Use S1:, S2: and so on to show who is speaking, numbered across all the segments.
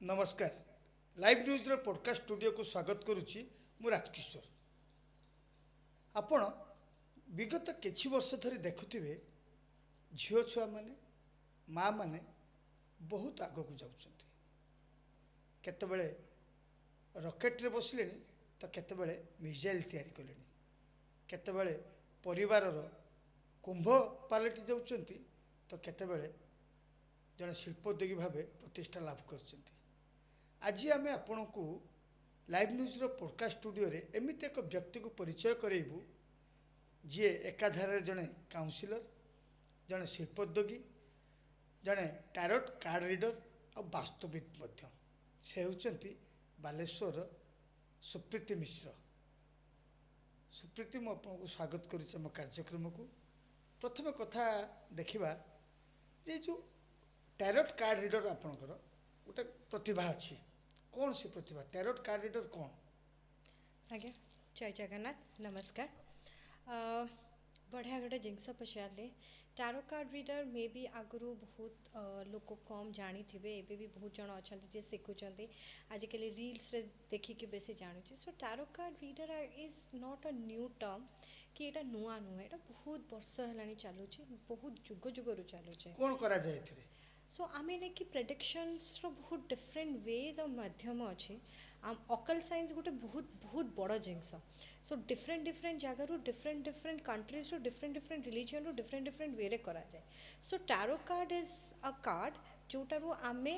S1: नमस्कार live news रो podcast studio को स्वागत करुच्ची मु राजकिशोर। आपण विगत किछि वर्ष धरी देखुथिबे झियो छुआ माने माँ माने बहुत आग को जाउछंती। केतेबेले रॉकेट रे बसले तो केतेबेले मिसाइल तैयारी कलेनी, केतेबेले परिवारर कुंभ पालटि जाउछंती तो केतेबेले जड़े शिल्पोद्योगी भाव प्रतिष्ठा लाभ करछंती। आज आम आपण को लाइव न्यूज रो पॉडकास्ट स्टूडियो रे एमिति एक व्यक्ति को परिचय करेबू जी एकाधारे जड़े काउंसिलर, जड़े शिल्पोद्योगी, जड़े टारोट कार्ड रीडर और वास्तुविद मध्य से होचंती बालेश्वर सुप्रीति मिश्र। सुप्रीति मु आपको स्वागत करुच्चे मो कार्यक्रम को। प्रथम कथा देखिबा जे जो टारोट कार्ड रीडर आपणकर गोटे प्रतिभा अच्छी, कौन सी प्रतिभा टारोट कार्ड रीडर कौन?
S2: आज्ञा जय जगन्नाथ नमस्कार। बढ़िया गोटे जिनस पचारे टारो कार्ड रीडर मे भी आगु बहुत लोक कम जानी थे, एबे भी बहुत जन अच्छा जे शिखुंट आजिकल रील्स रे देखिक बेसी जानूँ। So tarot card reader is not a new term कि एटा नुआ नुहे, एटा बहुत वर्ष है चलुचे, बहुत जुग जुगर चलुचे।
S1: कौन करा जाए थे?
S2: सो आम ना कि प्रेडिक्शंस रो बहुत डिफरेंट वेज और माध्यम अच्छे। ऑकल साइंस गोटे बहुत बहुत बड़ जिनस। सो डिफरेंट डिफरेंट जगार different different countries different different religion रो डिफरेंट डिफरेंट वे करा जाए। So tarot card is a card जोटारू आमे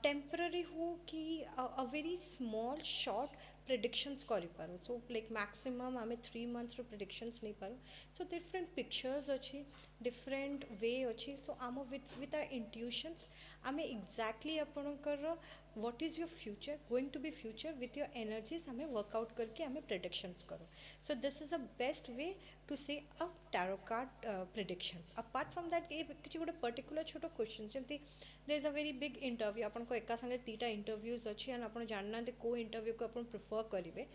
S2: टेम्पररी हो कि a very small short predictions करि पारो। सो लाइक मैक्सिमम आमे 3 मंथ्स रो प्रेडिक्शंस नहीं पारो। सो डिफरेंट पिक्चर्स अच्छी, डिफरेंट वे अच्छी। सो आम विथ आर इंट्यूशंस आमे एक्जाक्टली आपणकर what is your future going to be future with your energies आमे वर्कआउट करके आमे प्रेडिक्शंस करो। So this is a best way to say a tarot card predictions. Apart from that किसी गोटे particular छोट question जमी there is a very big interview, आपको एका संगे 3टा इंटरव्यूज अच्छी एंड आप जानना को इंटरव्यू को आप प्रिफर करेंगे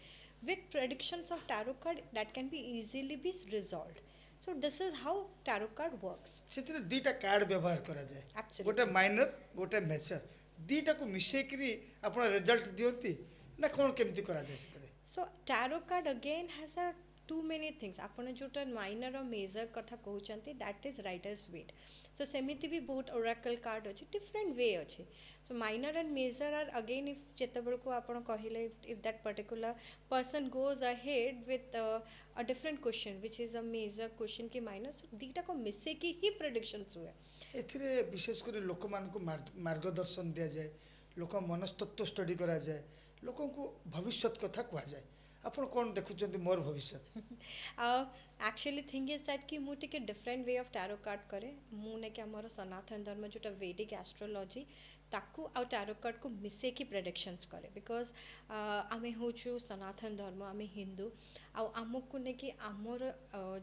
S2: with predictions of tarot card that can be easily be resolve. So this is how tarot card works.
S1: से दीटा कार्ड व्यवहार करा जाए, गोटे माइनर गोटे मेजर, दीटा को मिसेकरी आपण रिजल्ट दियंती ना कौन केमती करा जाए से?
S2: So tarot card again has a too many things. आपन जोटा माइनर और मेजर कथा कहते that is Riders Waite. So सेमिति भी बहुत ओराकल कार्ड अच्छे, डिफरेंट वे अच्छे। So minor and major are again if जिते बेलू आप कहले if that particular person goes ahead with a different question which is a major question कि माइनर। सो दीटा को मिसेकी ही प्रेडिक्शंस हुए।
S1: एथिरे विशेष कर लोक मानक मार्गदर्शन दिया जाए, लोक मनस्तत्व स्टडी करा जाए, लोक को भविष्य कथा कह जाए। आपन कौन देखुचंती मोर भविष्य?
S2: एक्चुअली थिंग इज दैट कि मु टिके different way of tarot card करे। मु ने कि हमर सनातन धर्म जोटा वैदिक एस्ट्रोलॉजी ताकू आ टारो कार्ड को मिसे की प्रेडिक्शंस करे। बिकॉज आमे होचु सनातन धर्म, आमे हिंदू आमको ने कि आमर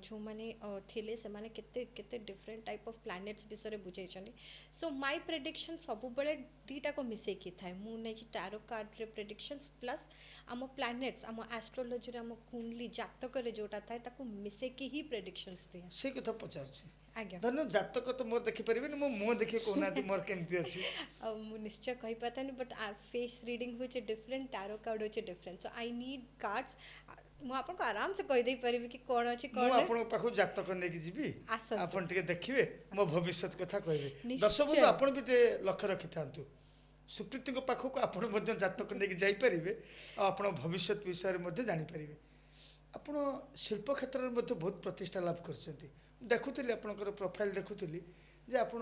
S2: जो माने थिले से माने केते केते डिफरेंट टाइप ऑफ प्लैनेट्स विषय बुझे छनी। सो माय प्रेडिक्शन सब बेले दीटा को मिसे की थाए। मु ने कि टारो कार्ड रे प्रेडिक्शंस प्लस आम प्लैनेट्स आम एस्ट्रोलॉजी रे आम कुंडली जातक रे जोटा थाए ताकू मिसे की ही प्रेडिक्शंस दिए।
S1: से कथा पचारछि।
S2: आज्ञा
S1: धन्य जातक तो मोर देखि परिबे मो मुंह देखि कोना मोर केमती अछि?
S2: मु निश्चय कही पाता नहीं, बट फेस रीडिंग होचे डिफरेंट, टारो कार्ड होचे different. So I need cards. मु आपन आराम से कहि दे परिबे कि कोन अछि कोन।
S1: मु आपन पाखु जातक नै कि जीबी, आपन टिके देखिबे मो भविष्य कथा कहबे। दर्शक बंधु आपन भी ते लक्ष्य रखि थांतु, सुप्रीति को पाखु को आपन मध्य जातक नै कि जाई परिबे आ आपन भविष्य विषय रे मध्य जानि परिबे। आपण शिल्प क्षेत्र में बहुत प्रतिष्ठा लाभ करछंती। देखुली आपणकर प्रोफाइल देखुली जे आपण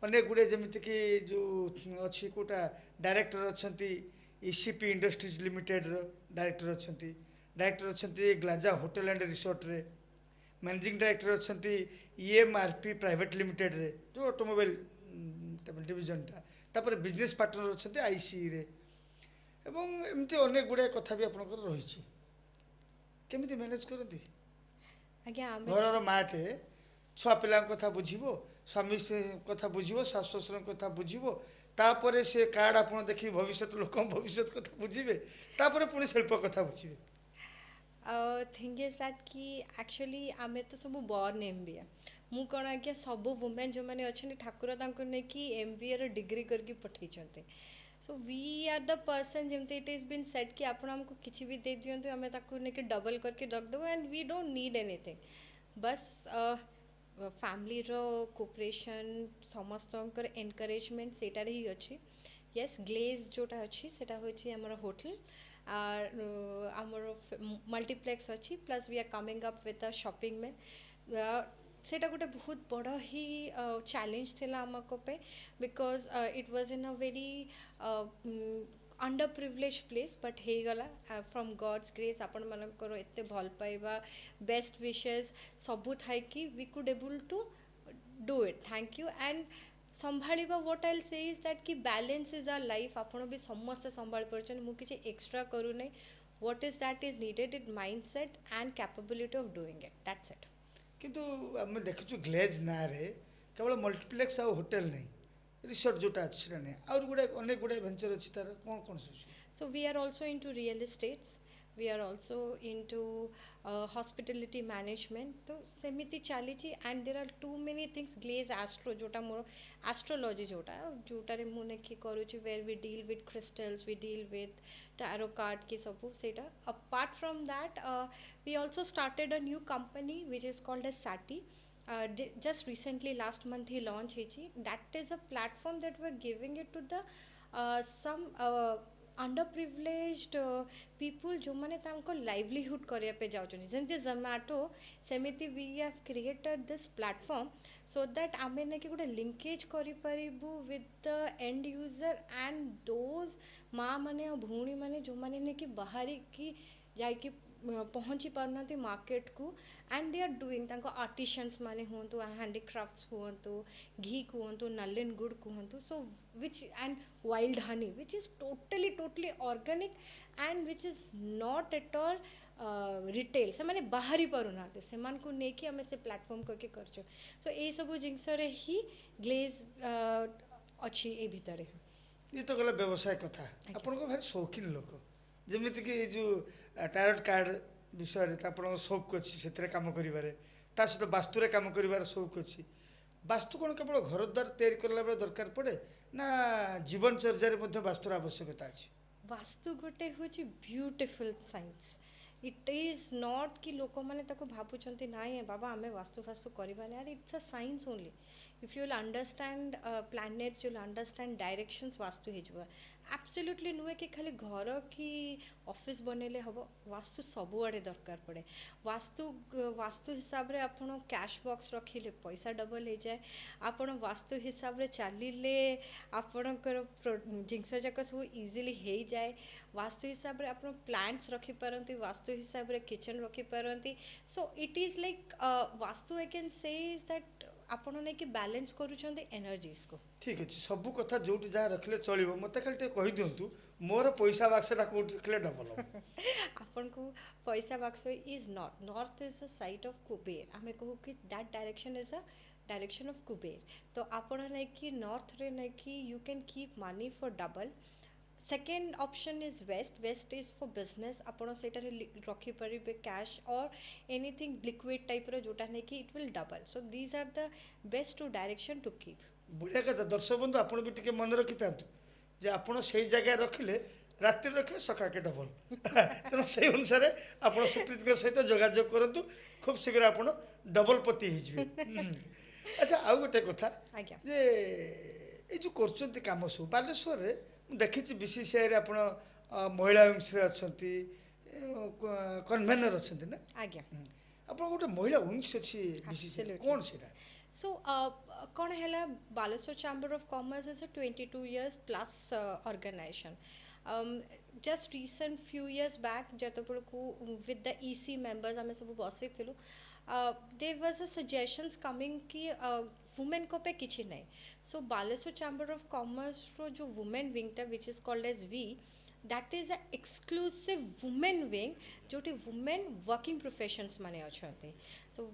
S1: अनेक गुड़े जमीक जो अच्छी कोटा डायरेक्टर अच्छा ईसीपी इंडस्ट्रीज लिमिटेड डायरेक्टर अच्छा, डायरेक्टर अच्छा ग्लाजा होटल एंड रिसोर्ट रे, मैनेजिंग डायरेक्टर अच्छा ईएमआरपी प्राइवेट लिमिटेड रे जो ऑटोमोबाइल डिविजन तापर बिजनेस पार्टनर अच्छा आईसी रे, एवं एमती अनेक गुड़े कथा भी आपणकर रही। केमिति मैनेज करती? घर माटे छुआ पिला कथा बुझीबो, स्वामी से कथा बुझीबो, सास ससुर कथा बुझीबो, तापरे से कार्ड आप देखिए भविष्य लोक भविष्य कथा बुझीबे, तापरे पुणी शिल्प कथा बुझीबे।
S2: थिंग इज दैट कि एक्चुअली आमे तो सब बॉर्न एमबीए। मु कौन आज्ञा सब वुमेन जो मैंने अच्छा ठाकुर तांको ने कि एमबीए रो डिग्री करके पठेइछन्ते। So we are the person जमती इट इज बीन सेट कि आपण हमको किसी भी दे दियंतु हमें ताको नेके डबल करके रख दो and we don't need anything बस फैमिली रो कोऑपरेशन समस्तंकर एनकरेजमेंट सेटारे ही अछि यस ग्लेज जोटा अछि सेटा होछि हमर होटल आर हमर मल्टीप्लेक्स अछि plus we are coming up with a shopping में सेटा गोटे बहुत बड़ ही चैलेंज थिला हमको पे because it was in a very under privilege place but हे गला फ्रॉम गॉड्स ग्रेस आपण मानकर एते भल पाइबा बेस्ट विशेस सबू थाई कि we could able to do it thank you and संभाळिबा what I say is that कि बैलेंस इज आवर लाइफ आपण भी समस्त संभाळ परछन मु किछि एक्स्ट्रा करू नै what is that is needed in mindset and capability of doing it that's it
S1: किंतु आम देखु ग्लेज ना रे केवल मल्टीप्लेक्स आ होटेल नहीं रिसोर्ट जोटा अच्छी ना नहीं और गुड़े अनेक गुड़े वेंचर अच्छी तार कौन कौन सब
S2: So we are also into real estates. We are also into hospitality management. तो सेमिति चालीची and there are too many things. Glaze astro जोटा मोर astrology जोटा रे मुने की करूची where we deal with crystals, we deal with tarot card की सबू सेटा. Apart from that, we also started a new company which is called as Sati. Just recently last month he launched it. That is a platform that we're giving it to the some underprivileged people जो माने तांको livelihood करिया पे जाउचनी जेंति Zomato सेमिति we have created this platform so that आमे ने कि गोटे linkage करि परिबु with the end user and those माँ माने और भूणी माने जो माने ने कि बाहरी की जाई कि पहुँची पारनाती मार्केट को एंड दे आर डूइंग तांको आर्टिशंस माने हुंतु हैंडीक्राफ्ट्स हुंतु घी हुंतु नलिन गुड़ हुंतु so which and wild honey which is totally organic and which is not at all retail से माने बाहरी पारुना से मान को नेकी हमें से प्लेटफॉर्म करके करछो सो ए सब जिंस रे ही ग्लेज अच्छी ए भीतर
S1: ये तो गला व्यवसाय कथा आपन को भारी शौकीन लोक जेमिति कि जो टायरट कार्ड विषय रे आपन शौक अछि सेतरे काम करिवारे ता सहित वास्तुरे काम करिवार शौक अछि वास्तु कोन केवल घर द्वार तैयारी करला बेले दरकार पड़े ना जीवन चर्या रे मध्ये वास्तुर आवश्यकता अछि
S2: वास्तु गोटे होची beautiful science it is not कि लोक माने ताको भाबुचंती नाय बाबा हमें वास्तु फास्तु करबा नै it's a science only if you will understand planets you will understand directions Vastu हे जबा एब्सोल्युटली नुहे कि खाली घर कि ऑफिस बनेले हबो वास्तु सब आड़े दरकार पड़े वास्तु हिसाब रे आपण कैश बॉक्स रखिले पैसा डबल हो जाए आपण वास्तु हिसाब रे चलिले आपणकर जिंस जाक सब इजीली हो जाए वास्तु हिसाब रे आपण प्लांट्स रखि पारंती वास्तु हिसाब रे किचन रखि पारंती so it is like Vastu I can say is that आपण ने कि बैलेंस करूछंती एनर्जीज को
S1: ठीक अछि सब कथा जोटी जा रखले चलिबो मते खाली ते कहि दियंतु मोर पैसा बाक्सटा कोट रखले डबल
S2: आपण को पैसा box is north is a site of Kuber हमें कहू कि that direction is a direction of Kuber तो आपण ने कि नॉर्थ रे ने कि you can keep money for double second option is west is for business आपण सेटारे रखी परिबे कैश और एनीथिंग लिक्विड टाइप रो जोटा ने कि it will double so these are the best two direction to keep
S1: बढ़िया कथा दर्शक बंधु आपण भी टिके मन रखि तांतु जे आपण सही जगह रखिले रात्रि रखिले सकाळ के डबल तेणु से अनुसार आपण सुप्रीत के सहित जोगाजोग करंतु खूब शीघ्र आपण डबल पति ही जबे अच्छा आउ गोटे कथा
S2: आज्ञा
S1: जे ए जो करचंती काम सब बालेश्वर रे देखिछि बीसीसीआई रे आपण महिला विंग्स रे अछंती कन्वेनर अछंती ना
S2: आज्ञा
S1: आपण गोटे महिला विंग्स अछि बीसीसीआई कोन सेटा
S2: सो कौन है Baleswar chamber of commerce is a 22 years plus organization just recent few years back जतपुर को with the EC members हमें सब बसी थिलु there was a suggestions coming कि वुमेन को पे किछि नहीं so Baleswar chamber of commerce रो जो वुमेन विंग टा which is called as we that is a exclusive women wing जोटी वुमेन वर्किंग प्रोफेशंस माने अछंती सो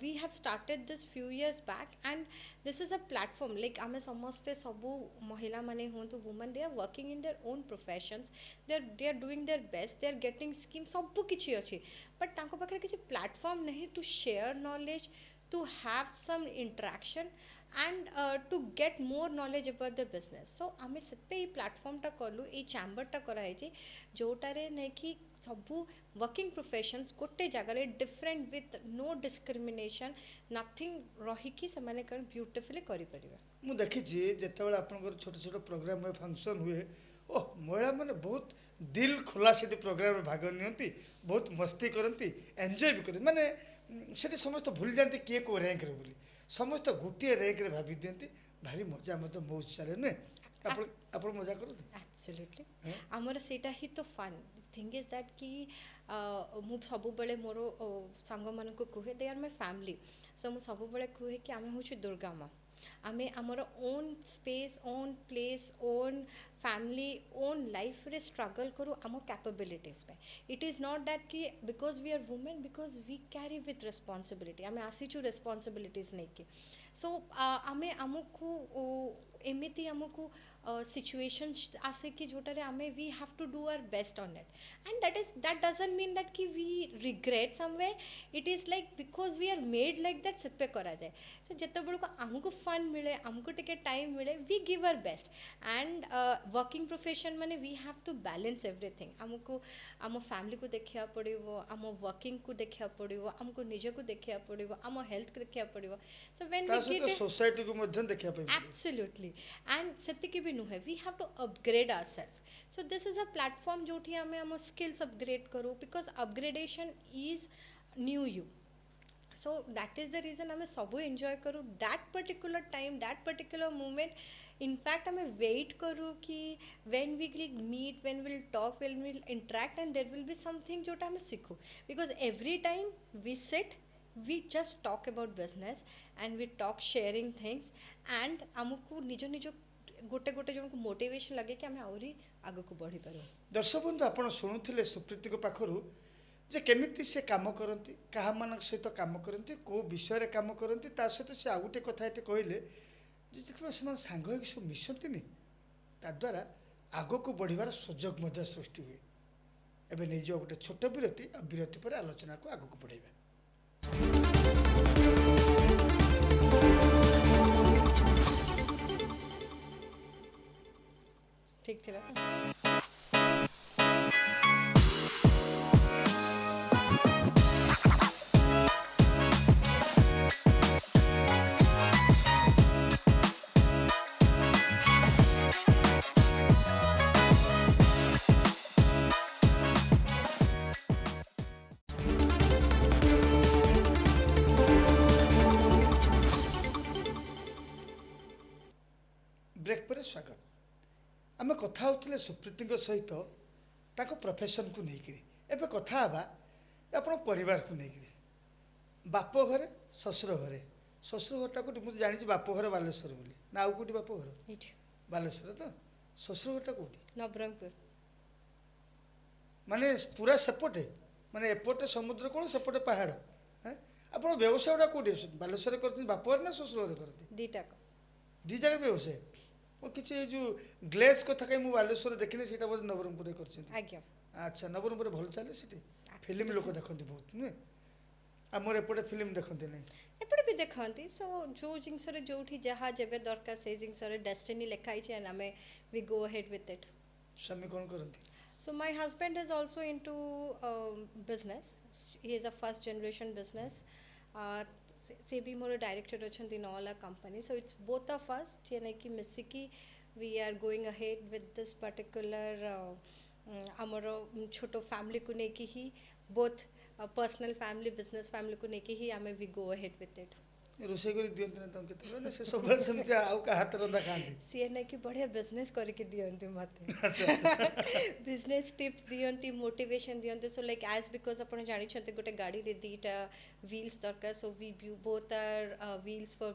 S2: we have started this few years back and this is a platform like ame samaste sabu mahila mane huntu women they are working in their own professions they are doing their best they are getting scheme sabu kichi achi but tanko pakhre kichi platform nahi to share knowledge to have some interaction and to get more knowledge about the business. So आमे सेते ई platform टा करलु ई chamber टा कराई जे जोटारे नै कि सबु working professions गोटे जगह different with no discrimination nothing रही कि से माने कर ब्यूटीफुली करि परिबे।
S1: मु देखि छी जेतेबेला आपनकर छोट छोट प्रोग्राम में फंक्शन हुए ओ महिला माने बहुत दिल खुला से प्रोग्राम में भाग नियंती बहुत मस्ती करती एंजॉय भी करती माने सेठी समस्त भूल जाती किए को रैंक रे बोली समस्त गोटे रैंक रे भाभी दियंती भारी मजा मत मौज चले नुहे आप मजा करते
S2: एब्सोल्युटली आमर सेटा ही तो फन थिंग इज दैट कि मु सब बेले मोर सांग मान को कहे they are my family so मु सब बेले कहे कि आमे होछु दुर्गा माँ आमे आमर own space own place own family own life रे स्ट्रगल करू आम कैपेबिलिटीज पे इट इज नॉट दैट कि because we are women because we carry with responsibility आमे आसीचु रेस्पॉन्सिबिलिटीज नहीं कि सो आमे आमको एमिति आमको सिचुएशन आसे कि जोटारे आमे we have to do our best on it and that doesn't mean that कि we regret somewhere it is like because we are made like that set पे करा जाए सो जिते बड़ को आमको फन मिले आमको टिके टाइम मिले we give our best and working profession माने we have to balance everything आमको आम फैमिली को देखिया पड़िबो आम वर्किंग को देखिया पड़िबो आमको निजे को देखिया पड़िबो आम हेल्थ को देखिया पड़िबो so when we get
S1: society को मध्यम देखिया पड़िबो
S2: एब्सोल्युटली एंड सेतिकी भी नुहे we have to upgrade ourself so this is a platform जोठी आमे आम स्किल्स अपग्रेड करू because upgradation is new you so that is the reason आमे सबो एंजॉय करू that particular time that particular moment in fact आमे wait करू कि when we will meet when we will talk when we will interact and there will be something जोटा आमे सीखू because every time we sit we just talk about business and we talk sharing things and आमको निजो निजो गोटे गोटे जन को मोटिवेशन लगे कि आमे आउरी आगो को बढ़ी पारो।
S1: दर्शक बंधु आपण शुणुथिले सुप्रीति को पाखरु जे केमिति से काम करती क्या मान सहित काम करती कौ विषय काम करती सहित से आउ गोटे कथा ये कहले जिते से सांग हो सब मिशंती ताद्वारा आग को बढ़िबार सुजोग सृष्टि हुए एवं नहीं जो गोटे छोट विरति और विरति पर आलोचना को आग को बढ़ाइबा।
S2: ठीक थिला
S1: ब्रेक पर स्वागत आम कथा होते सुप्रीति सहित प्रोफेशन को लेकिन एवं कथा आप परिवार को लेकिन बाप घरे ससुर घरे ससुर घरटा कौटी मुझे जानी बाप घर बालेश्वर बोली ना आउ कौटी बाप घर बालेश्वर तो ससुर घरटा कौटी
S2: नवरंगपुर
S1: माने पूरा सेपटे माने एपटे समुद्र कौन सेपटे पहाड़ आप व्यवसाय कौटी बालेश्वर करते बाप घर ना ससुर घर करते
S2: दीटा
S1: दी जगह व्यवसाय वो किसी जो ग्लेज कथा कहीं बालेश्वर देखने से नवरंगपुर कर अच्छा नवरंगपुर भल चले सीटी फिल्म लोक देखते बहुत नुहे आमर एपटे फिल्म देखते नहीं
S2: एपटे भी देखती सो जो जिनस जो जहाँ जेबे दरकार से जिनस डेस्टिनी लिखाई एंड आमे we go ahead with it.
S1: स्वामी कौन करती?
S2: So my husband is also into business. He is a first generation business. से भी मोर डायरेक्टर अच्छा in all our company so it's both of us जे कि मिसिकी we are going ahead with this particular आमर छोटो फैमिली को लेकिन ही both personal family business family को लेकिन ही आमे we go ahead with it.
S1: रोषे कर दियंत ना तुम केते ना से सब सेमति आउ का हाथ रंदा खांती
S2: सी ने कि बढ़िया बिजनेस करके दियंती मते
S1: अच्छा
S2: बिजनेस टिप्स दियंती मोटिवेशन दियंती सो लाइक एज बिकॉज अपन जानि छते गोटे गाड़ी रे दीटा व्हील्स दरकार so we both are wheels for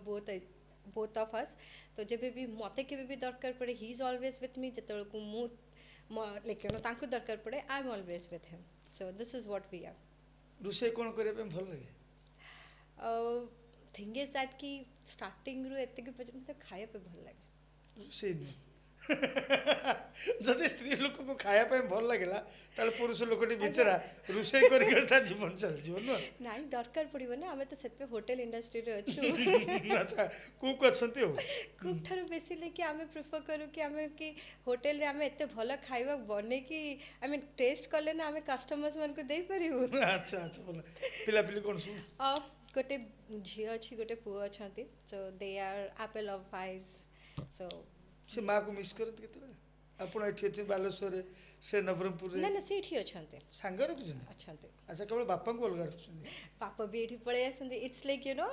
S2: both of us तो जेबे भी मते के भी दरकार पड़े he is always with me जतल को मु लाइक यू नो तांको दरकार पड़े I am always with him so this is what we are.
S1: रोषे कोन करे पे भल लगे
S2: थिंग इज दैट कि स्टार्टिंग रु एते के मतलब खाए पे भल लगे
S1: से ଯଦି ସ୍ତ୍ରୀ ଲୋକକୁ ଖାଇବା ପାଇଁ ଭଲ ଲାଗିଲା ତାହେଲେ ପୁରୁଷ ଲୋକଟି ବିଚରା ରୋଷେଇ କରିକି ତା ଜୀବନ ଚାଲିଯିବ ନୁହଁ?
S2: ନାଇଁ ଦରକାର ପଡ଼ିବନି, ଆମେ ତ ସେଥିପାଇଁ ହୋଟେଲ ଇଣ୍ଡଷ୍ଟ୍ରିରେ ଅଛୁ।
S1: ଆଚ୍ଛା, କୁକ୍ ଅଛନ୍ତି ଆଉ।
S2: କୁକ୍ ଠାରୁ ବେଶୀ ଲାଗି ଆମେ ପ୍ରିଫର କରୁ କି ଆମେ କି ହୋଟେଲରେ ଆମେ ଏତେ ଭଲ ଖାଇବା ବନେଇକି ଆମେ ଟେଷ୍ଟ କଲେ ନା ଆମେ କଷ୍ଟମର୍ସମାନଙ୍କୁ ଦେଇପାରିବୁ।
S1: ଆଚ୍ଛା ଆଚ୍ଛା, ଭଲ। ପିଲାପିଲି କ'ଣ ସବୁ?
S2: ଗୋଟେ ଝିଅ ଅଛି, ଗୋଟେ ପୁଅ ଅଛନ୍ତି। So they are apple of eyes. So
S1: ସେ ମାଆକୁ ମିସ୍ କରନ୍ତି କେତେବେଳେ? ଆପଣ ଏଠି ଅଛନ୍ତି ବାଲେଶ୍ୱରରେ, ସେ ନବରଙ୍ଗପୁରରେ।
S2: ନା ନା ସେ ଏଠି ଅଛନ୍ତି।
S1: ସାଙ୍ଗ ରଖୁଛନ୍ତି?
S2: ଅଛନ୍ତି।
S1: ଆଚ୍ଛା, କେବଳ ବାପାଙ୍କୁ ଅଲଗା ରଖୁଛନ୍ତି?
S2: ପାପା ବି ଏଠି ପଳେଇ ଆସନ୍ତି। It's like you know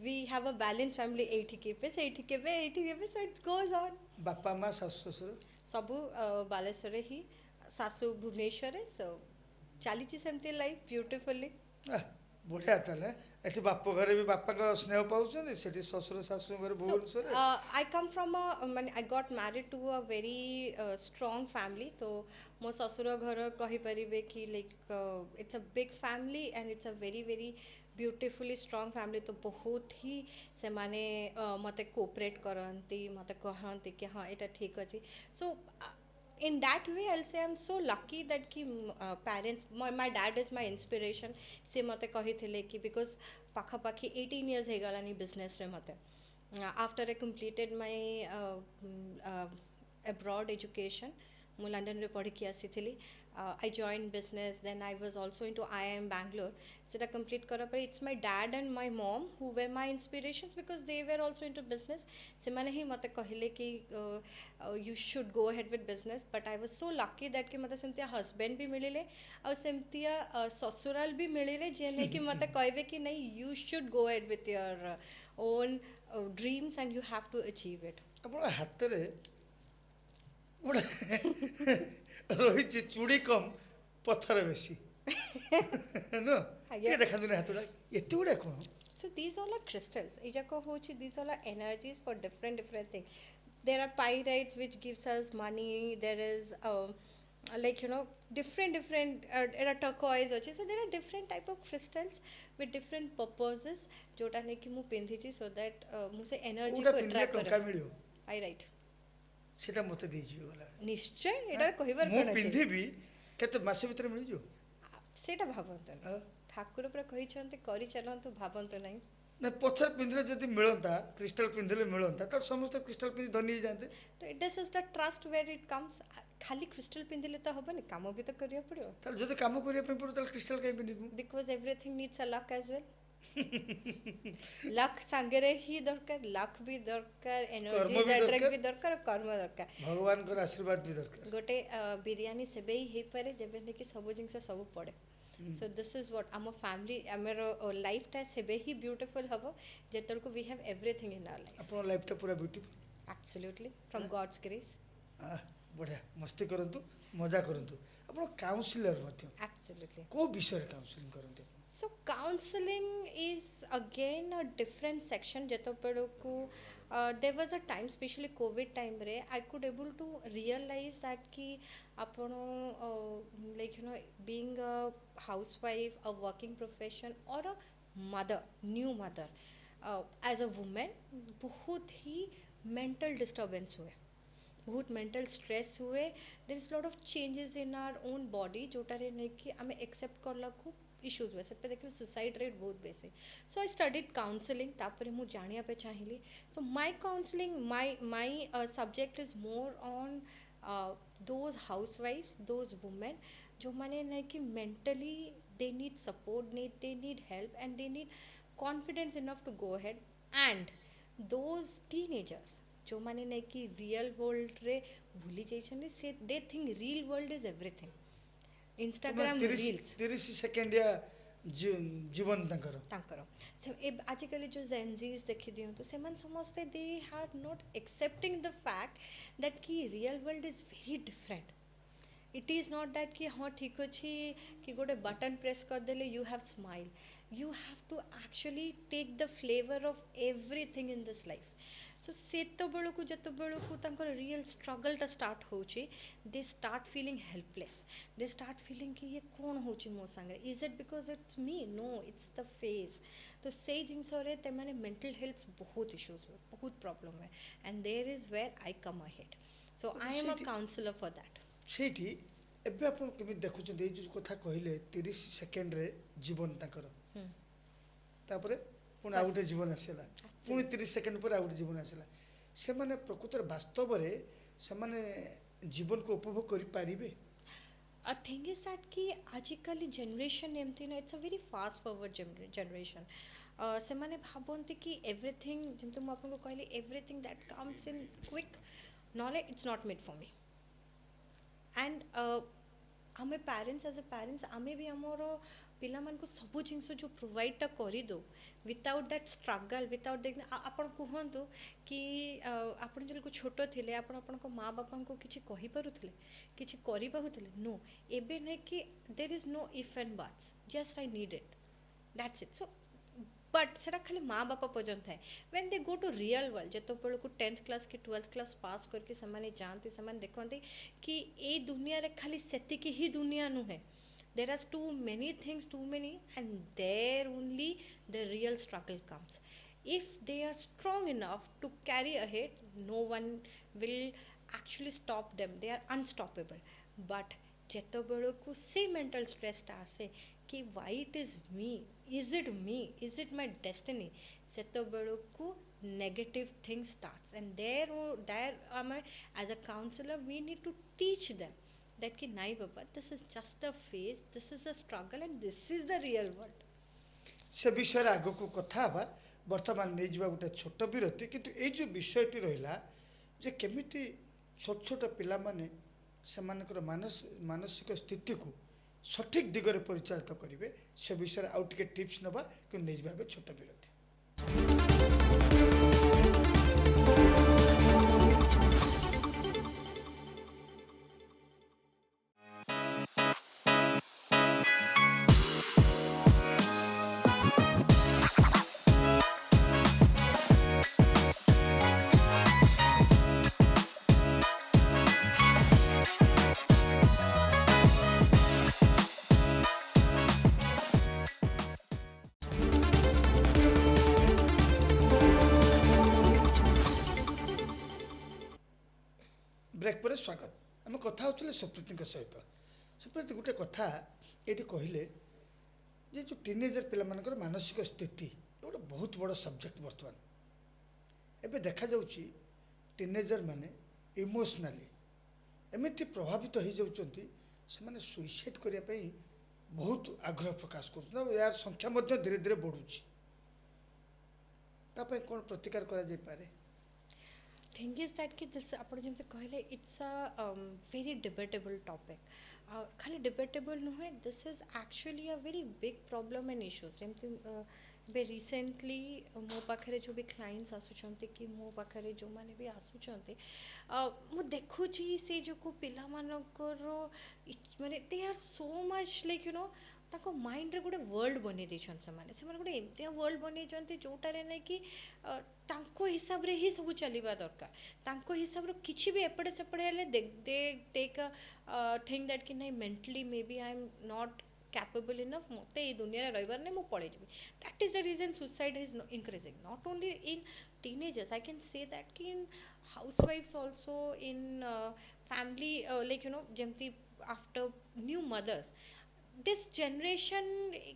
S2: we have a balance family. एठी केबे सेठी केबे एठी केबे, सो इट्स गोज ऑन।
S1: ବାପା ମା ଶାଶୁ ଶ୍ୱଶୁର
S2: ସବୁ ବାଲେଶ୍ୱରରେ ହିଁ, ଶାଶୁ ଭୁବନେଶ୍ୱରରେ। ସୋ ଚାଲିଛି ସେମିତି ଲାଇଫ୍ ବ୍ୟୁଟିଫୁଲି।
S1: ବଢ଼ିଆ ତାହେଲେ। ଏଠି ବାପ ଘରେ ବି ବାପାଙ୍କ ସ୍ନେହ ପାଉଛନ୍ତି, ସେଠି ଶ୍ୱଶୁର ଶାଶୁଙ୍କ ଘରେ
S2: So,
S1: ଭୁବନେଶ୍ୱରରେ।
S2: I come from I got married to a very strong family. तो ମୋ ଶ୍ୱଶୁର ଘର କହିପାରିବେ କି like it's a big family and it's a very very beautifully strong family. तो बहुत ही ସେମାନେ ମୋତେ କୋପରେଟ୍ କରନ୍ତି, ମୋତେ କହନ୍ତି କି ହଁ ଏଇଟା ଠିକ୍ ଅଛି। So in that way I'll say I'm so lucky that ki parents, my dad is my inspiration. ସେ ମୋତେ କହିଥିଲେ କି because ପାଖାପାଖି 18 years ହେଇଗଲାନି ବିଜନେସ୍ରେ ମୋତେ। After I completed my abroad education, ମୁଁ ଲଣ୍ଡନରେ ପଢ଼ିକି ଆସିଥିଲି। I joined business, then I was also into IIM Bangalore. ସେଟା complete କରା ପରେ it's my dad and my mom who were my inspirations because they were also into business. ସେମାନେ ହିଁ ମୋତେ କହିଲେ କି you should go ahead with business. But I was so lucky that କି ମୋତେ ସେମିତିଆ husband ବି ମିଳିଲେ ଆଉ ସେମିତିଆ ଶ୍ୱଶୁରାଲ ବି ମିଳିଲେ ଯିଏ ନେଇକି ମୋତେ କହିବେ କି ନାଇଁ you should go ahead with your own dreams and you have to achieve it.
S1: ଆପଣ ହାତରେ ଗୋଟେ ରହିଛି ଚୁଡ଼ି କମ୍ ପଥର ବେଶୀ ନୁହଁ?
S2: ଆଜ୍ଞା।
S1: ଟିକେ ଦେଖାନ୍ତୁନି ହାତଟା ଏତେ ଗୁଡ଼ା କ'ଣ?
S2: So these all are crystals. ଏଇ ଯାକ ହେଉଛି these all are energies for different things. There are pyrites which gives us money. There is like you know different era turquoise ଅଛି. So there are different type of crystals with different purposes जोटा नहीं कि ମୁଁ ପିନ୍ଧିଛି so that ମୁଁ ସେ energy
S1: କୋଉଟା
S2: को
S1: ପିନ୍ଧିଲେ
S2: attract
S1: ଟଙ୍କା
S2: କରେ।
S1: ମିଳିବ
S2: Pyrite
S1: ସେଟା ମୋତେ ଦେଇଯିବେ ଗଲା।
S2: ନିଶ୍ଚୟ ଏଟାର କହିବାର
S1: ମୁଁ
S2: କ'ଣ ଅଛି?
S1: ପିନ୍ଧିବି କେତେ ମାସ ଭିତରେ ମିଳିଯିବ?
S2: ସେଇଟା ଭାବନ୍ତୁନି। ଠାକୁର ପୁରା କହିଛନ୍ତି କରିଚାଲନ୍ତୁ, ଭାବନ୍ତୁ ନାହିଁ।
S1: ନା ପଥର ପିନ୍ଧିଲେ ଯଦି ମିଳନ୍ତା, କ୍ରିଷ୍ଟାଲ ପିନ୍ଧିଲେ ମିଳନ୍ତା, ତାହେଲେ ସମସ୍ତେ କ୍ରିଷ୍ଟାଲ ପିନ୍ଧି ଧନୀ ହେଇଯାଆନ୍ତେ।
S2: ତ it is the trust where it comes. ଖାଲି କ୍ରିଷ୍ଟାଲ ପିନ୍ଧିଲେ ତ ହେବନି, କାମ ବି ତ କରିବାକୁ ପଡ଼ିବ।
S1: ତାହେଲେ ଯଦି କାମ କରିବା ପାଇଁ ପଡ଼ିବ ତାହେଲେ କ୍ରିଷ୍ଟାଲ କାହିଁ ପିନ୍ଧିବୁ?
S2: ବିକଜ ଏଭ୍ରିଥିଙ୍ଗ ନିଡ୍ସ ଅ ଲକ୍ ଆଜ୍ ୱେଲ୍। ଲକ୍ ସାଙ୍ଗରେ ହିଁ ଦରକାର, ଲକ୍ ବି ଦରକାର, ଏନର୍ଜି ଆଟ୍ରାକ୍ଟ ବି ଦରକାର, କର୍ମ ଦରକାର,
S1: ଭଗବାନଙ୍କର ଆଶୀର୍ବାଦ ବି ଦରକାର।
S2: ଗୋଟେ ବିରିୟାନୀ ସେବେ ହିଁ ହେଇପାରେ ଯେବେ ନେଇକି ସବୁ ଜିନିଷ ସବୁ ପଡ଼େ। ସୋ ଦିସ୍ ଇଜ୍ ୱାଟ୍ ଆମ ଫ୍ୟାମିଲି, ଆମର ଲାଇଫ୍ଟା ସେବେ ହିଁ ବ୍ୟୁଟିଫୁଲ୍ ହେବ ଯେତେବେଳକୁ we have everything in our life.
S1: ଆପଣଙ୍କ ଲାଇଫଟା ପୁରା beautiful.
S2: Absolutely, from God's grace.
S1: ବଢ଼ିଆ, ମସ୍ତି କରନ୍ତୁ, ମଜା କରନ୍ତୁ। ଆପଣ କାଉନସିଲର ମଧ୍ୟ।
S2: Absolutely.
S1: କେଉଁ ବିଷୟରେ କାଉନସିଲିଂ କରନ୍ତି?
S2: So counseling is again a different section. ଯେତେବେଳକୁ there was a time, especially COVID time ରେ, I could able to realize that କି ଆପଣ like you know being a housewife, a working profession or a mother, new mother, as a woman बहुत ही mental disturbance हुए, बहुत mental stress हुए। There is lot of changes in our own body जोटारे नहीं कि आम एक्सेप्ट करला को इश्यूज हुए। से देखिए सुसाइड रेट बहुत बेसी। सो आई स्टडीड काउंसलिंग, तापर मु जानिया पे चाहिए। So my counselling, my subject is more on those हाउसवाइफ्स, दोज वुमेन जो माने नहीं कि mentally they need support, they need help and they need confidence enough to go ahead. And those teenagers जो माने नहीं कि रियल वर्ल्ड रे भूली जाइछन, से they think real world is everything. Instagram reels
S1: 30 सेकेंडिया जीवन
S2: तांकर से आजिकल जो जेनजीज देखी दियंतु से मन समझते they are not accepting the fact that कि real world is very different. It is not that कि हाँ ठीक अच्छे कि गोटे बटन प्रेस करदेले you have smile. you have to actually take the flavor of everything in this life. So ସେତେବେଳକୁ ଯେତେବେଳକୁ ତାଙ୍କର ରିଏଲ୍ ଷ୍ଟ୍ରଗଲ୍ଟା ଷ୍ଟାର୍ଟ ହେଉଛି, ଦେ ଷ୍ଟାର୍ଟ ଫିଲିଂ ହେଲ୍ପଲେସ୍, ଦେ ଷ୍ଟାର୍ଟ ଫିଲିଂ କି ଇଏ କ'ଣ ହେଉଛି ମୋ ସାଙ୍ଗରେ, ଇଜ୍ ଇଟ୍ ବିକଜ୍ ଇଟ୍ସ ମି, ନୋ ଇଟ୍ସ ଦ ଫେଜ୍। ତ ସେଇ ଜିନିଷରେ ସେମାନେ ମେଣ୍ଟାଲ ହେଲ୍ଥ ବହୁତ ଇସ୍ୟୁଜ୍ ହୁଏ, ବହୁତ ପ୍ରୋବ୍ଲେମ୍ ହୁଏ, and there is where I come ahead. So I am a counsellor for that.
S1: ସେଇଠି ଏବେ ଆପଣ କେମିତି ଦେଖୁଛନ୍ତି ଏଇ ଯେଉଁ କଥା କହିଲେ 30 ସେକେଣ୍ଡରେ ଜୀବନ ତାଙ୍କର, ତାପରେ ପୁଣି ଆଉ ଗୋଟେ ଜୀବନ ଆସିଲା, ପୁଣି 30 ସେକେଣ୍ଡ ପରେ ଆଉ ଗୋଟେ ଜୀବନ ଆସିଲା, ସେମାନେ ପ୍ରକୃତରେ ବାସ୍ତବରେ ସେମାନେ ଜୀବନକୁ ଉପଭୋଗ କରିପାରିବେ?
S2: थिंग इज दैट कि आजिकल जनरेशन एमती ना it's a very fast forward generation. से माने भावती कि एवरीथिंग जमती मुझे आपको कहली everything that comes in quick नॉले it's not made for me. And आम पेरेंट्स एज अ पेरेंट्स आम भी आमर पिला मान को सबू जिनस जो प्रोवाइडटा करदे without that struggle without that आपन कहतु कि आपन जो छोट थे आपण माँ बापा को किसी कहीपरुले किसी करपारे नो एबे नहीं कि there is no if and buts just I need it that's it. So but से खाली माँ बापा पर्यटन थाए when they go to real world जो को 10th क्लास कि 12th क्लास पास करके से जाते से देखते कि ये दुनिया रे खाली सेतिकी ही दुनिया नुहे। There are too many things, too many, and there only the real struggle comes. If they are strong enough to carry ahead, no one will actually stop them. They are unstoppable. But ଯେତେବେଳକୁ ସେ mental stress ଟା ଆସେ कि why it is me, is it my destiny, ସେତେବେଳକୁ negative things starts, and there as a counselor we need to teach them that कि नहीं बाबा this is just a phase, this is a struggle and this is the real world।
S1: से विषय आग को कथा बा वर्तमान नहीं जा गोटे छोट विरति किंतु ये जो विषयटी रहा जे केमिति छोट छोट पिला माने सेमानकर मानसिक स्थिति को सठिक दिगरे परिचालित करेंगे से विषय आउ टिके टिप्स नबा कि नहीं जा छोट विरति। ब्रेक पर स्वागत। आम कथा होते सुप्रीति सहित। सुप्रीति गोटे कथा ये कहले जे जो टीनेजर पिला मानकर मानसिक स्थिति गोटे बहुत बड़ सब्जेक्ट बर्तमान एबे देखा जाउची टीनेजर माने इमोशनली एमती प्रभावित हो जाउचंती से माने सुइसाइड करिया पई बहुत आग्रह प्रकाश कर यार संख्या मध्य धीरे धीरे बढ़ुची तापय कोन प्रतिकार करा जाय पारे?
S2: थिंग इज दैट कि दिस आपण जमते कहले it's a very debatable topic. खाली डिबेटेबल नुहे, this is actually a very big problem and issues. जमते बे रिसेंटली मो पाखरे जो भी क्लाइंट्स आसुचंते कि मो पाखरे जो माने भी आसुचंते मु देखुची से जो को पिला मानकर माने they are so much like you know ताको माइंड रे गोटे वर्ल्ड बने देछन से गोटे एमती वर्ल्ड बने जोटारे ना कि तांको हिसाब रे ही सब चलवा दरकार, तांको हिसाब रे किछि भी एपड़े सेपड़े हेले they take a thing that कि नहीं mentally may be I am not capable enough मते ये दुनिया रे रहिबार नै मु पळे जेबी। That is the reason suicide is increasing not only in teenagers, I can say that कि in housewives also, in family like you know जमती after new mothers, this generation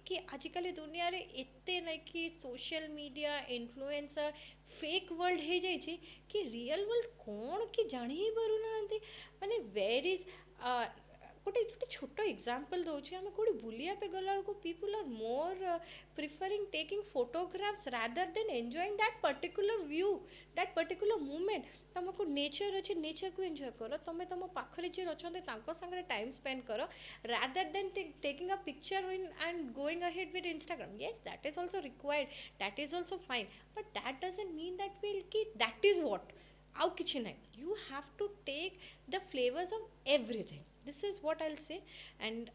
S2: कि आजिकल दुनिया रे एते नहीं कि social media influencer fake world हो जाइए कि रियल वर्ल्ड कौन कि जानी ही पारु ना माने वेर इज गोटे छोट एग्जांपल दूसरी आम कौटे बुलिया पे गला को people are more preferring taking photographs rather than enjoying that particular view that particular movement. तुमको नेचर अच्छे नेचर को एंजॉय कर, तुम तुम पाखे जी अच्छा संगे टाइम स्पेंड कर rather than taking a picture in and going ahead with Instagram. Yes that is also required, that is also fine, but that doesn't mean that will कि दैट इज वॉट आउ किछि नहीं। You have to take the flavours of everything, this is what I'll say, and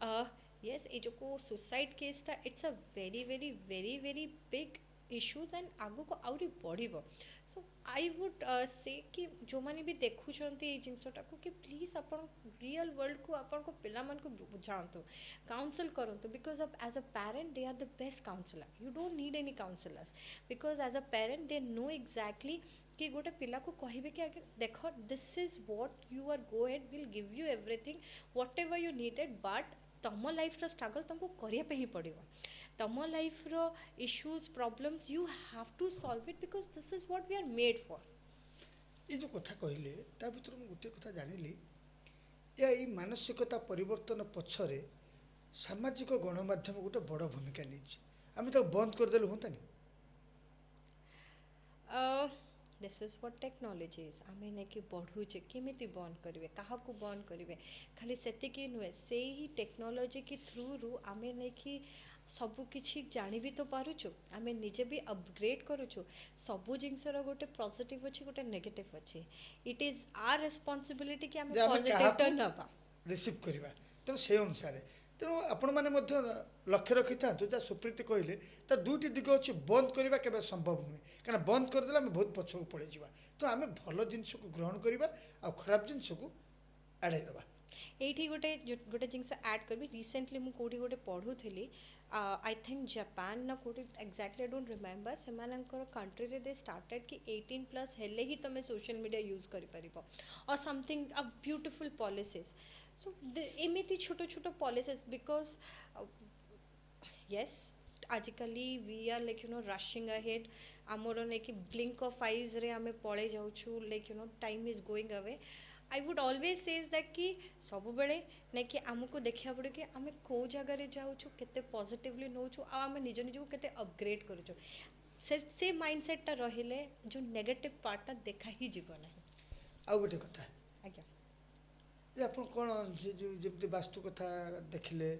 S2: yes ये जो को suicide केसटा it's a very very very very big issues and आगु को आउरी बढ़िबो सो आई वुड से कि जो माने भी देखुछंती ए जिंसटा को कि प्लीज अपन रियल वर्ल्ड को अपन को पिला मन को बुझांतो काउंसल करंतो because of as a parent they are the best counsellor you don't need any counsellors because as a parent they know exactly कि गोटे पिला को कहबे कि आगे देख this is what you are go head will give you everything whatever you needed but तुम life struggle तुमको करने ही पड़ो तुम life issues problems you have to solve it because this is what we are made for
S1: ये जो कथा कहले ता भीतर मैं गोटे कथा जानिली या ये मानसिकता परिवर्तन पछरे सामाजिक गणमाध्यम गोटे बड़ भूमिका नहीं आम तो बंद करदेलु होता नहीं
S2: this is what technology is आम नहीं बढ़ुचे केमी बंद करेंगे क्या बंद करेंगे खाली से नुहे से ही टेक्नोलॉजी की थ्रू रू आम नहीं सबू किछि जानी भी तो पारुछु आमे निजे भी अपग्रेड करूछु सबू जिंसर गोटे पॉजिटिव अछि गोटे नेगेटिव अछि इट इज आवर रिस्पांसिबिलिटी कि आमे पॉजिटिव टर्न नबा
S1: रिसीव करबा तो से अनुसार तेणु आपण मैंने लक्ष्य रखी था जहाँ सुप्रीति कहले ता दुईटी दिग अच्छी बंद करवा केवल संभव नुहे कहीं बंद करदे आम बहुत पछक पड़े जा तो आम भल जिनस को ग्रहण करवा आ खराब जिनस को एड़ाई देवा
S2: एठी गोटे गोटे जिनस ऐड करबी रिसेंटली मु कोडी गोटे पढुथली आई थिंक जापान ना कोडी एक्जेक्टली आई डोंट रिमेंबर सेमानकर कंट्री रे दे स्टार्टेड कि 18 प्लस हेले ही तमे सोशल मीडिया यूज करि परिबो और something a beautiful policies so एमिति छोटो छोटो पॉलिसीज बिकॉज यस आजिकली we are like you know rushing ahead आमर नहीं कि ब्लिंक ऑफ आईज रे आमे पळे जाउछु like you know time is going away I would always says that कि सब बेले नहीं कि आमको देखा पड़े कि आम कौ जगार जाऊँ केते पॉजिटिवली नौछु आम निज निज को केते अपग्रेड करूँ से माइंडसेटा रहिले जो नेगेटिव पार्टा देखा ही जीवन है
S1: आ गोटे कथा
S2: आज्ञा
S1: जे आप कौन से जो जमी वास्तु कथा देखिले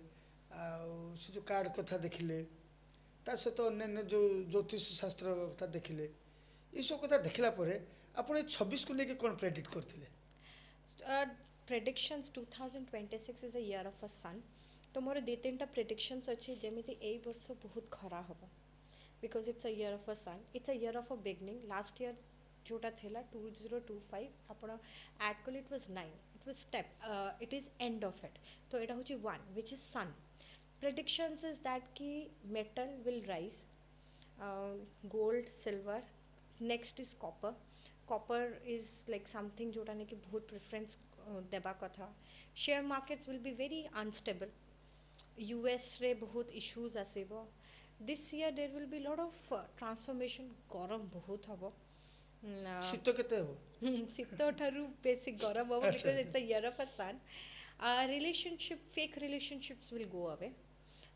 S1: से जो कार्ड कथा देखिले ता सहित अन्य जो ज्योतिष शास्त्र कथा देखिले ये सब कथा देखला परे आपण 26 को लेके कौन प्रेडिक्ट करथिले
S2: predictions 2026 is a year of a sun तो मोर दे तीन टा predictions अच्छी जमीती ए वर्ष बहुत खरा होगा because it's a year of a sun it's a year of a beginning last year जोटा थेला 2025 आपण add कल it was 9 it was step it is end of it तो एटा होची 1 which is sun predictions is that कि metal will rise gold silver next is copper is like something जोटा ने कि बहुत प्रेफरेंस देबा कथा share markets will be very unstable US रे बहुत इश्यूज आसीबो this year there will be lot of transformation गरम बहुत हबो
S1: शीत केते हो
S2: शीत ठारू बेसी गरम हबो because it's a year of a sun relationship fake relationships will go away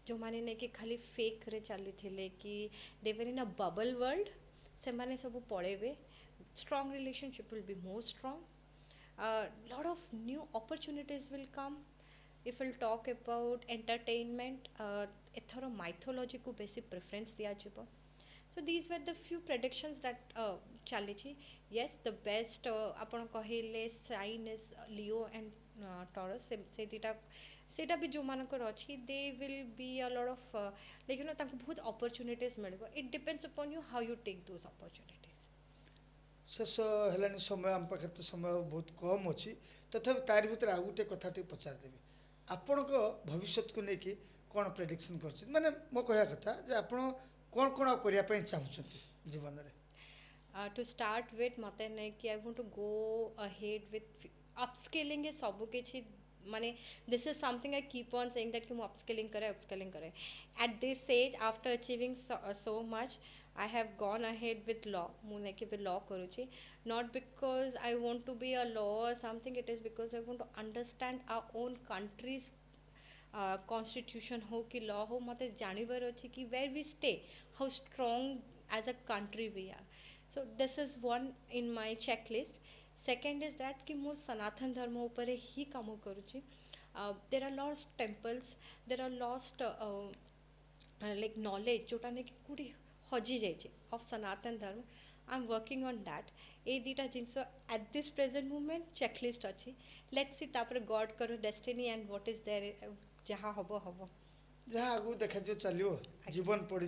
S2: जो माने ने कि खाली फेक रे चली थिले कि दे वर इन अ बबल वर्ल्ड से माने सब पळेबे strong relationship will be more strong lot of new opportunities will come if we'll talk about entertainment ethoro mythology को बेसी preference दिया जिवो so these were the few predictions that chalichi yes the best आपण कहिले sign is Leo and Taurus से दिटा सेटा भी जो मानकर अछि they will be a lot of like you know तांको बहुत opportunities मिलबो it depends upon you how you take those opportunities
S1: शेष है समय आम पाखे तो समय बहुत कम अच्छी तथापि तार भर आ गोटे कथा पचारदेवी आपण भविष्य को लेकिन कौन प्रेडिक्शन कर माने मो कहया कथा जे आपण कौन कौन करने चाहते जीवन में
S2: टू स्टार्ट विथ मत नहीं कि I want to go ahead with upscaling है सब किसी माने this is something I keep on saying that कि मु अपस्केलिंग करे at this age after achieving so much I have gone ahead with law मुने के law करूची not because I want to be a law or something it is because I want to understand our own country's constitution हो कि law हो मते जानिबार अछि कि where we stay how strong as a country we are so this is one in my checklist second is that कि मोर सनातन धर्म ऊपर ही काम करूची there are lost temples there are lost like knowledge जोटा ने कि कुडी हजी जाइए of Sanatan Dharma I am working on that a दुटा जिनस at this present moment checklist अच्छी लेट्स सी तापर गॉड करो destiny and what is there जहाँ हम
S1: जहाँ आगु देखा जो चलो जीवन पड़ी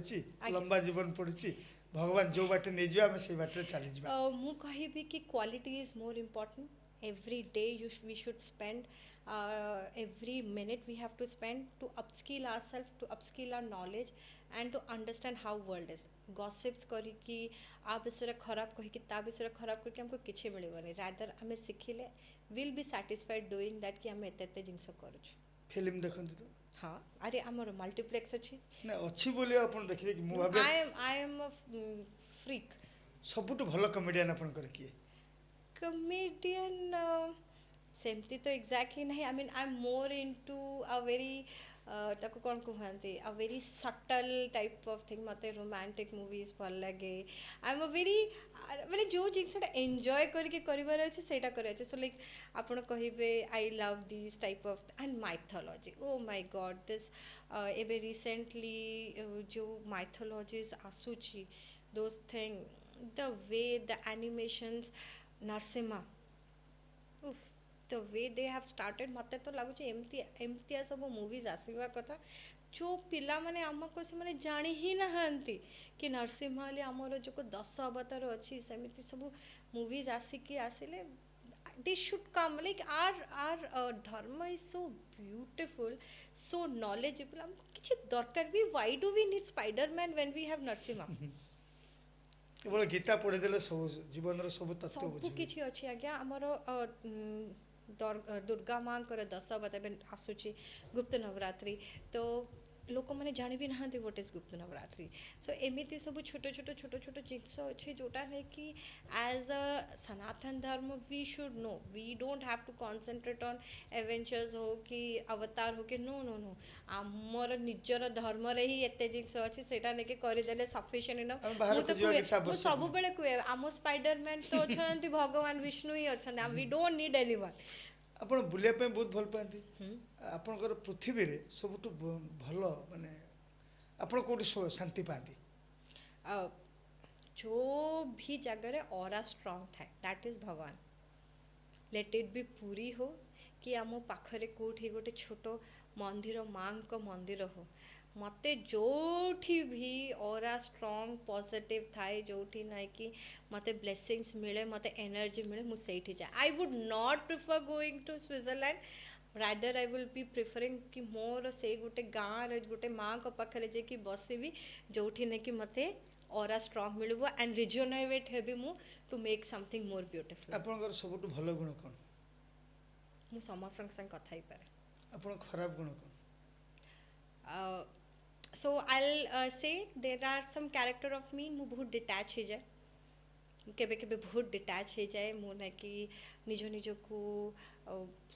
S1: लंबा जीवन पड़ी भगवान जो बाटे नहीं जाए आम से बाटे चली जा
S2: मु कहिबी कि quality is more important every day we should spend every minute we have to spend to upskill ourselves, to upskill our knowledge and to understand how world is. Gossips करके आ विषय खराब कहीकि ता विषय खराब करके हमको किछि मिलबनी, रादर आमे सिखिले will be satisfied doing that कि हम एते एते जिंस करूछु.
S1: फिल्म देखंत तो
S2: हाँ अरे हमर मल्टीप्लेक्स अछि
S1: ना अछि बोले अपन देखिबे कि मु भाबे
S2: आई एम अ फ्रीक.
S1: सबुटु भलो कॉमेडियन अपन कर किए
S2: कॉमेडियन सेमती तो एग्जैक्टली नहीं. I mean I am more into a very ताको कौन कहते a very subtle type of thing. मते रोमांटिक मूवीज भल लगे. आई एम अ वेरी माने जो जिनसटा एंजॉय करके करिवार अछि सेटा करे अछि. सो लाइक आपण कहिबे I love this type of and mythology. Oh my God this एबे रिसेंटली जो माइथोलॉजीज आसुची those thing the way the animations Narasimha उफ the way they have started मते तो लागु छै एमती सब मूवीज आसीबा कथा जो पिला माने हमको से माने जानि ही नहांती कि नरसिम्हा ले हमर जो 10 अवतार अछि समिति सब मूवीज आसी कि आसिले they should come like our dharma is so beautiful, so knowledgeable. हमको किछि दरकार भी why do we need Spider-Man when we have Narasimha?
S1: केवल गीता पढ़ी देले सब जीवन रो सब तत्व बुझी
S2: सब किछि अछि आज्ञा हमरो दुर्गा माँ दस बताबे आसूची गुप्त नवरात्रि तो लोक मैंने जानी भी नहांती व्हाट इज गुप्त नवरात्रि. सो एमिति सब छोट छोट छोट छोट जिनस अच्छे जोटा नहीं कि as a Sanatan Dharma we should know we don't have to concentrate on Avengers हो कि अवतार हो कि नो नो नो आमर निजर धर्म रे ही एते जिनस अच्छे सेटा नेके करिदेले सफिशिएंट इनफ. मु सब बेले कुए आम स्पाइडरमैन तो अछंती भगवान विष्णु ही अछंती. We don't need anyone.
S1: आपण बुलिया पे बहुत भल पाती आपनकर पृथ्वी रे सबुठ भल माने आपण कोठी शांति पाती
S2: जो भी जगह ऑरा स्ट्रांग था दैट इज भगवान. लेट इट बी पूरी हो कि आम पाखरे कोठी गोटे छोट मंदिर माँ को मंदिर हो मते जोठी भी ऑरा स्ट्रांग पॉजिटिव थाए जोठी ना कि मते ब्लेसिंग्स मिले मते एनर्जी मिले मु सेठी जाए. I would not prefer going to Switzerland. Rather I will be preferring कि मोर से गोटे गाँव गोटे माँ को पाखरे जे कि बसबी जोठी ना कि मते ऑरा स्ट्रांग मिलबो एंड रिजोनेट हेबी मु to make something more beautiful.
S1: आपनकर सबुठ भलो गुण कोन
S2: मु समस्त संग कथा ही पारे.
S1: आपन खराब गुण कोन
S2: so I'll say there are some character of me मु बहुत डिटैच हो जाए केबे केबे बहुत डिटैच हो जाए मु ना कि निज निज को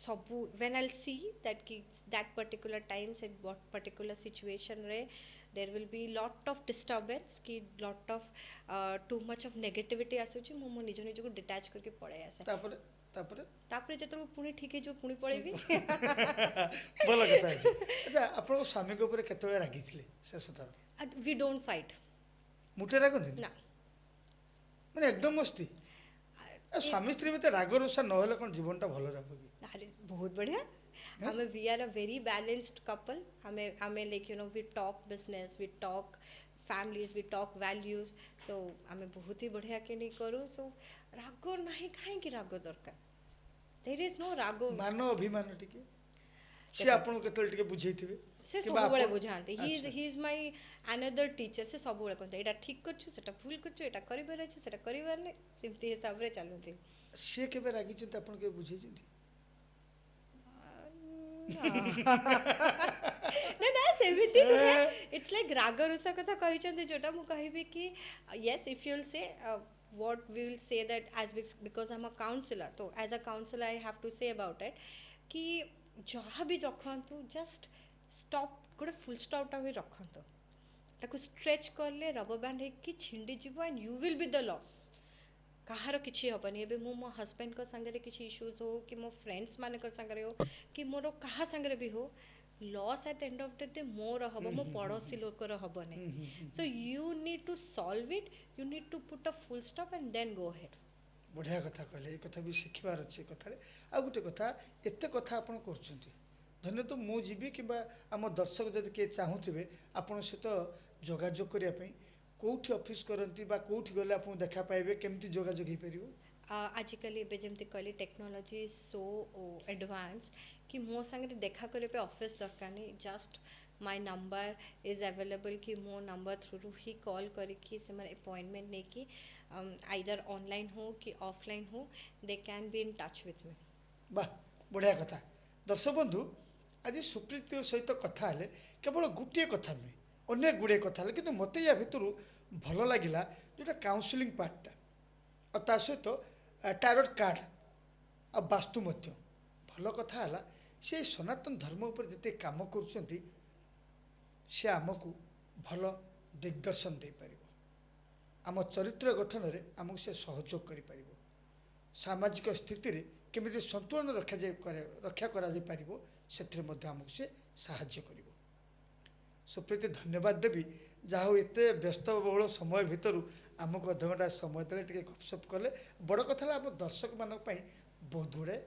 S2: सबू when I'll see that कि that particular times at what particular situation रे there will be lot of disturbance कि lot of too much of negativity आसुची मु निज निज को डिटैच करके पड़े आसे. तापरे जतो पुणी ठीक है जो पुणी पड़ेबी
S1: बोला कथा है. अच्छा आपण स्वामी के ऊपर केतळे रागी थिले शेष थर
S2: वी डोंट फाइट
S1: मुटे रागंती
S2: ना
S1: माने एकदम मस्ती स्वामी स्त्री में राग रुषा न होले कोन जीवनटा भलो रहबो की.
S2: अरे बहुत बढ़िया. हमें we are a very balanced couple. हमें like you know we talk business we talk families we talk values so आमे बहुत ही बढ़िया के नहीं करू. सो राग नहीं काहे कि राग दरकार there is no राग
S1: मान अभिमान टिके से आपन केतल टिके बुझैथिबे
S2: से सब बड़े बुझांते. He is my another teacher. से सब बड़े कहते एटा ठीक करछु सेटा भूल करछु एटा करिबार अछि सेटा करिबार नै सिम्ति हिसाब रे चलुते.
S1: से केबे रागी चिंत आपन के बुझै चिंत
S2: ना ना सेमिति नुहे. इट्स लाइक राग रुषा कथा कहि चंते जोटा मु कहबी कि yes if you will say what we will say that as because I'm a counselor तो as a counselor I have to say about it कि जहाँ भी रखंतु just stop गोटे फुल स्टॉप टा भी रखंतु ताको स्ट्रेच करले रबर बैंड है कि छिंडी जीव and you will be the loss. कहार किछि हबनी. एबे मो हस्बैंड को संगे किछि इश्यूज हो कि मो फ्रेंड्स माने कर संगे हो कि मोर कहा संगे भी हो loss at the end of the day मोर हबो मो पड़ोसी लोकर हबो नै. So you need to solve it. You need to put a full stop and then go ahead.
S1: बढ़िया कथा कहले. ए कथा भी सिखबार अछि कथा रे. आ गुटे कथा एते कथा आपण करछंती ଧନ୍ୟ ତ ମୁଁ ଯିବି କିମ୍ବା ଆମ ଦର୍ଶକ ଯଦି କିଏ ଚାହୁଁଥିବେ ଆପଣଙ୍କ ସହିତ ଯୋଗାଯୋଗ କରିବା ପାଇଁ କେଉଁଠି ଅଫିସ୍ କରନ୍ତି ବା କେଉଁଠି ଗଲେ ଆପଣଙ୍କୁ ଦେଖା ପାଇବେ କେମିତି ଯୋଗାଯୋଗ ହେଇପାରିବ?
S2: आजिकल एबे जमती कहली टेक्नोलॉजी इज सो एडवांस्ड कि मो संगे देखा करे पे ऑफिस दरकार नहीं just my number is available कि मो नंबर थ्रू ही कॉल करके से मैंने अपॉइंटमेंट नहीं कि आइदर ऑनलाइन हो कि ऑफलाइन हो they can be in touch with me.
S1: ବାଃ ବଢ଼ିଆ କଥା। ଦର୍ଶକ ବନ୍ଧୁ ଆଜି ସୁପ୍ରୀତିଙ୍କ ସହିତ କଥା ହେଲେ କେବଳ ଗୋଟିଏ କଥା ନୁହେଁ ଅନେକ ଗୁଡ଼ିଏ କଥା ହେଲେ କିନ୍ତୁ ମୋତେ ୟା ଭିତରୁ ଭଲ ଲାଗିଲା ଯେଉଁଟା କାଉନସିଲିଂ ପାର୍ଟଟା ଆଉ ତା ସହିତ ଟାରୋଟ୍ କାର୍ଡ଼ ଆଉ ବାସ୍ତୁ ମଧ୍ୟ ଭଲ କଥା ହେଲା ସେ ସନାତନ ଧର୍ମ ଉପରେ ଯେତେ କାମ କରୁଛନ୍ତି ସେ ଆମକୁ ଭଲ ଦିଗ୍ଦର୍ଶନ ଦେଇପାରିବ ଆମ ଚରିତ୍ର ଗଠନରେ ଆମକୁ ସେ ସହଯୋଗ କରିପାରିବ ସାମାଜିକ ସ୍ଥିତିରେ କେମିତି ସନ୍ତୁଳନ ରକ୍ଷା କରାଯାଇପାରିବ ସେଥିରେ ମଧ୍ୟ ଆମକୁ ସେ ସାହାଯ୍ୟ କରିବ। ସୁପ୍ରୀତି ଧନ୍ୟବାଦ ଦେବି ଯାହା ହଉ ଏତେ ବ୍ୟସ୍ତବହୁଳ ସମୟ ଭିତରୁ ଆମକୁ ଅଧଘଣ୍ଟା ସମୟ ଦେଲେ ଟିକେ ଗପସପ କଲେ ବଡ଼ କଥା ହେଲା ଆମ ଦର୍ଶକମାନଙ୍କ ପାଇଁ ବହୁତ ଗୁଡ଼ାଏ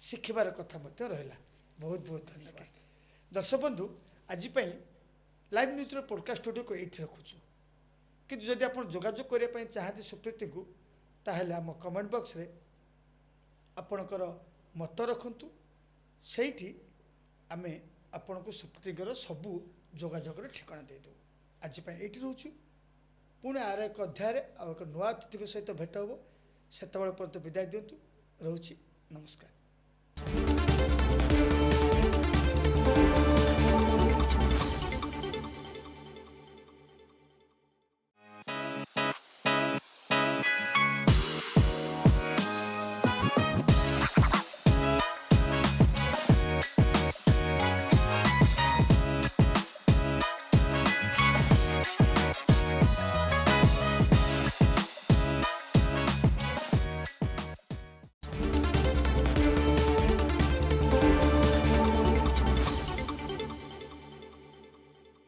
S1: ଶିଖିବାର କଥା ମଧ୍ୟ ରହିଲା। ବହୁତ ବହୁତ ଧନ୍ୟବାଦ। ଦର୍ଶକ ବନ୍ଧୁ ଆଜି ପାଇଁ ଲାଇଭ୍ ନ୍ୟୁଜ୍ର ପଡ଼କାଷ୍ଟ ଷ୍ଟୁଡ଼ିଓକୁ ଏଇଠି ରଖୁଛୁ କିନ୍ତୁ ଯଦି ଆପଣ ଯୋଗାଯୋଗ କରିବା ପାଇଁ ଚାହାନ୍ତି ସୁପ୍ରୀତିଙ୍କୁ ତାହେଲେ ଆମ କମେଣ୍ଟ ବକ୍ସରେ ଆପଣଙ୍କର ମତ ରଖନ୍ତୁ ସେଇଠି ଆମେ ଆପଣଙ୍କୁ ସୁପ୍ରୀତିଙ୍କର ସବୁ ଯୋଗାଯୋଗର ଠିକଣା ଦେଇଦେବୁ। ଆଜି ପାଇଁ ଏଇଠି ରହୁଛୁ ପୁଣି ଆର ଏକ ଅଧ୍ୟାୟରେ ଆଉ ଏକ ନୂଆ ଅତିଥିଙ୍କ ସହିତ ଭେଟ ହେବ ସେତେବେଳେ ପର୍ଯ୍ୟନ୍ତ ବିଦାୟ ଦିଅନ୍ତୁ ରହୁଛି ନମସ୍କାର।